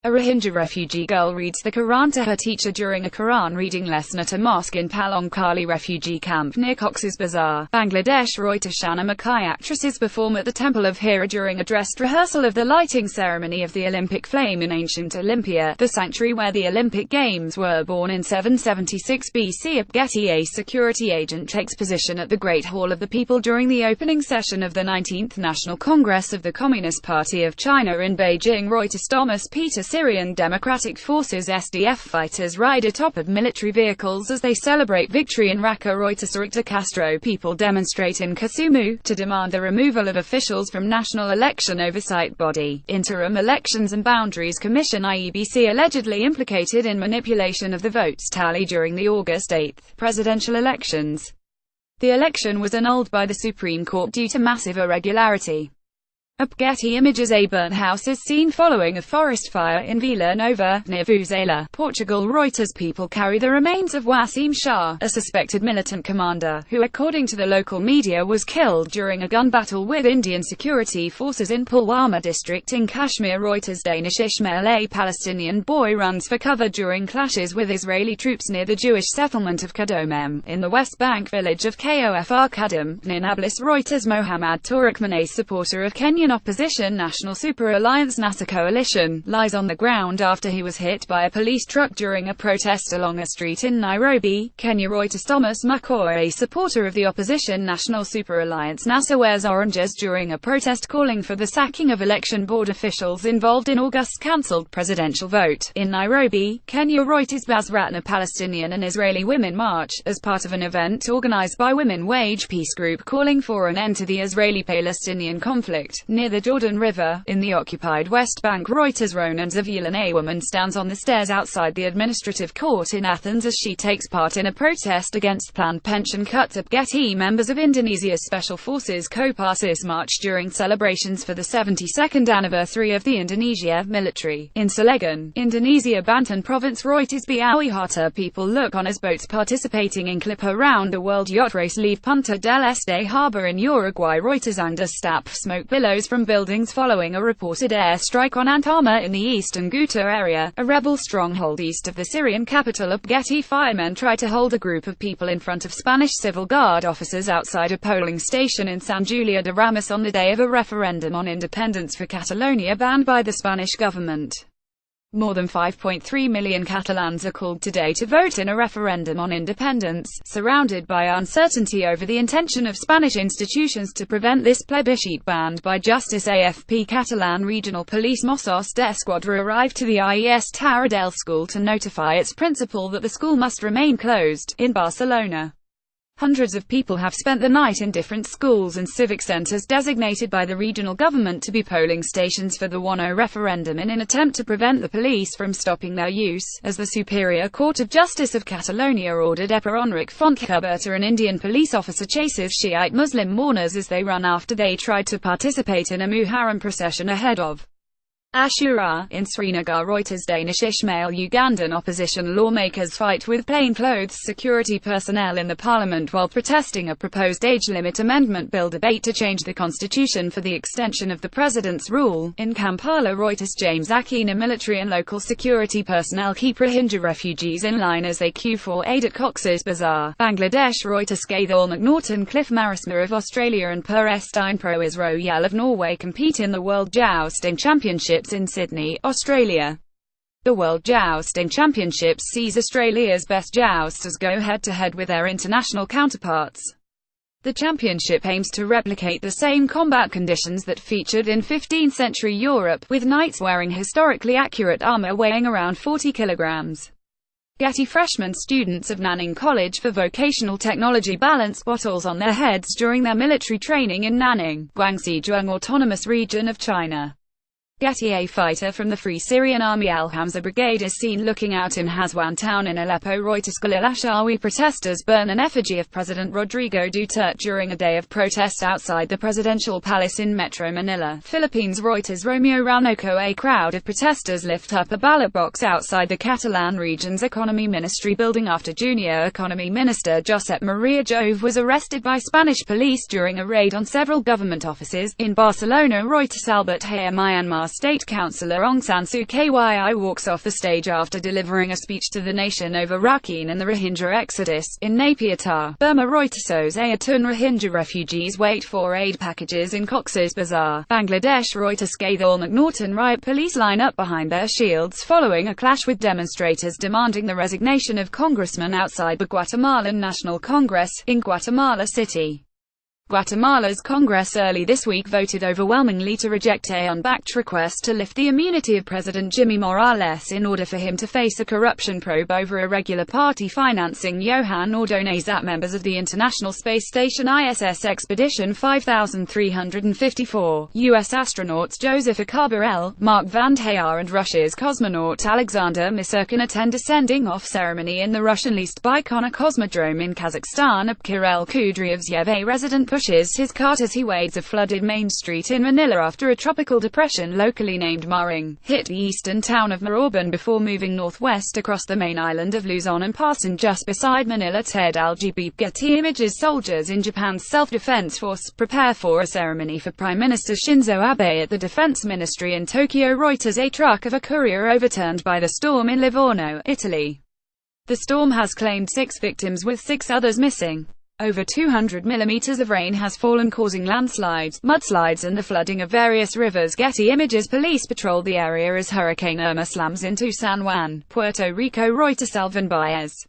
A Rohingya refugee girl reads the Quran to her teacher during a Quran reading lesson at a mosque in Palong Kali refugee camp near Cox's Bazar, Bangladesh. Reuters. Shana Makai actresses perform at the Temple of Hira during a dressed rehearsal of the lighting ceremony of the Olympic flame in ancient Olympia, the sanctuary where the Olympic Games were born in 776 BC. Getty. A security agent takes position at the Great Hall of the People during the opening session of the 19th National Congress of the Communist Party of China in Beijing. Reuters. Thomas Peter. Syrian Democratic Forces (SDF) fighters ride atop of military vehicles as they celebrate victory in Raqqa. Reuters. Victor Castro. People demonstrate in Kasumu to demand the removal of officials from National Election Oversight Body, Interim Elections and Boundaries Commission (IEBC), allegedly implicated in manipulation of the votes tally during the August 8 presidential elections. The election was annulled by the Supreme Court due to massive irregularity. Getty Images. A burnt house is seen following a forest fire in Vila Nova, near Vuzela, Portugal. Reuters. People carry the remains of Wasim Shah, a suspected militant commander, who according to the local media was killed during a gun battle with Indian security forces in Pulwama district in Kashmir. Reuters. Danish Ishmael. A Palestinian boy runs for cover during clashes with Israeli troops near the Jewish settlement of Kadomem, in the West Bank village of Kofr Kadam, near Nablus. Reuters. Mohammad Turkmen, a supporter of Kenyan opposition National Super Alliance NASA coalition, lies on the ground after he was hit by a police truck during a protest along a street in Nairobi, Kenya. Reuters. Thomas McCoy, a supporter of the opposition National Super Alliance NASA, wears oranges during a protest calling for the sacking of election board officials involved in August's cancelled presidential vote in Nairobi, Kenya. Reuters. Basratna. Palestinian and Israeli women march as part of an event organized by Women Wage Peace Group calling for an end to the Israeli-Palestinian conflict near the Jordan River, in the occupied West Bank. Reuters. Ronan Zavulan. A woman stands on the stairs outside the administrative court in Athens as she takes part in a protest against planned pension cuts. Getty. Members of Indonesia's Special Forces Kopassus march during celebrations for the 72nd anniversary of the Indonesia military in Cilegon, Indonesia. Banten Province. Reuters. Biawi Hatta. People look on as boats participating in clip around the world yacht race leave Punta del Este harbor in Uruguay. Reuters. Andestap. Smoke billows from buildings following a reported airstrike on Antama in the eastern Ghouta area, a rebel stronghold east of the Syrian capital. Getty. Firemen try to hold a group of people in front of Spanish Civil Guard officers outside a polling station in San Julia de Ramis on the day of a referendum on independence for Catalonia banned by the Spanish government. More than 5.3 million Catalans are called today to vote in a referendum on independence, surrounded by uncertainty over the intention of Spanish institutions to prevent this plebiscite banned by justice. AFP. Catalan Regional Police Mossos d'Esquadra arrived to the IES Taradell school to notify its principal that the school must remain closed, in Barcelona. Hundreds of people have spent the night in different schools and civic centres designated by the regional government to be polling stations for the 1-0 referendum in an attempt to prevent the police from stopping their use, as the Superior Court of Justice of Catalonia ordered. Enric Fontcuberta. An Indian police officer chases Shiite Muslim mourners as they run after they tried to participate in a Muharram procession ahead of Ashura, in Srinagar. Reuters. Danish Ishmael. Ugandan opposition lawmakers fight with plainclothes security personnel in the parliament while protesting a proposed age limit amendment bill. Debate to change the constitution for the extension of the president's rule, in Kampala. Reuters. James Akina. Military and local security personnel keep Rohingya refugees in line as they queue for aid at Cox's Bazar, Bangladesh. Reuters. Gaithal McNaughton. Cliff Marisma of Australia and Per Estein Pro Is Royal of Norway compete in the World Jousting Championships in Sydney, Australia. The World Jousting Championships sees Australia's best jousters go head-to-head with their international counterparts. The championship aims to replicate the same combat conditions that featured in 15th-century Europe, with knights wearing historically accurate armor weighing around 40 kilograms. Getty. Freshman students of Nanning College for Vocational Technology balance bottles on their heads during their military training in Nanning, Guangxi Autonomous Region of China. Getty. A fighter from the Free Syrian Army Al-Hamza Brigade is seen looking out in Hazwan town in Aleppo. Reuters. Khalil Ashawi. Protesters burn an effigy of President Rodrigo Duterte during a day of protest outside the presidential palace in Metro Manila, Philippines. Reuters. Romeo Raunoco. A crowd of protesters lift up a ballot box outside the Catalan region's Economy Ministry building after Junior Economy Minister Josep Maria Jove was arrested by Spanish police during a raid on several government offices in Barcelona. Reuters. Albert Haya. Myanmar Myanmar State Councillor Aung San Suu Kyi walks off the stage after delivering a speech to the nation over Rakhine and the Rohingya exodus. In Naypyidaw, Burma, Reuters Ayatun Rohingya refugees wait for aid packages in Cox's Bazar, Bangladesh. Reuters Gaithal McNaughton riot police line up behind their shields following a clash with demonstrators demanding the resignation of congressman outside the Guatemalan National Congress, in Guatemala City. Guatemala's Congress early this week voted overwhelmingly to reject a unbacked request to lift the immunity of President Jimmy Morales in order for him to face a corruption probe over irregular party financing. Johan Ordonez at members of the International Space Station ISS Expedition 5354, U.S. astronauts Joseph Akabarel, Mark Vandheyar and Russia's cosmonaut Alexander Misurkin attend a sending-off ceremony in the Russian-leased Baikonur Cosmodrome in Kazakhstan. Kirill Kudryavtsev, a resident, pushes his cart as he wades a flooded Main Street in Manila after a tropical depression locally named Maring hit the eastern town of Marauban before moving northwest across the main island of Luzon and passing just beside Manila. Ted Algb. Getty Images. Soldiers in Japan's self-defense force prepare for a ceremony for Prime Minister Shinzo Abe at the Defense Ministry in Tokyo. Reuters. A truck of a courier overturned by the storm in Livorno, Italy. The storm has claimed 6 victims with 6 others missing. Over 200 millimeters of rain has fallen, causing landslides, mudslides and the flooding of various rivers. Getty Images. Police patrol the area as Hurricane Irma slams into San Juan, Puerto Rico. Reuters. Alvin Baez.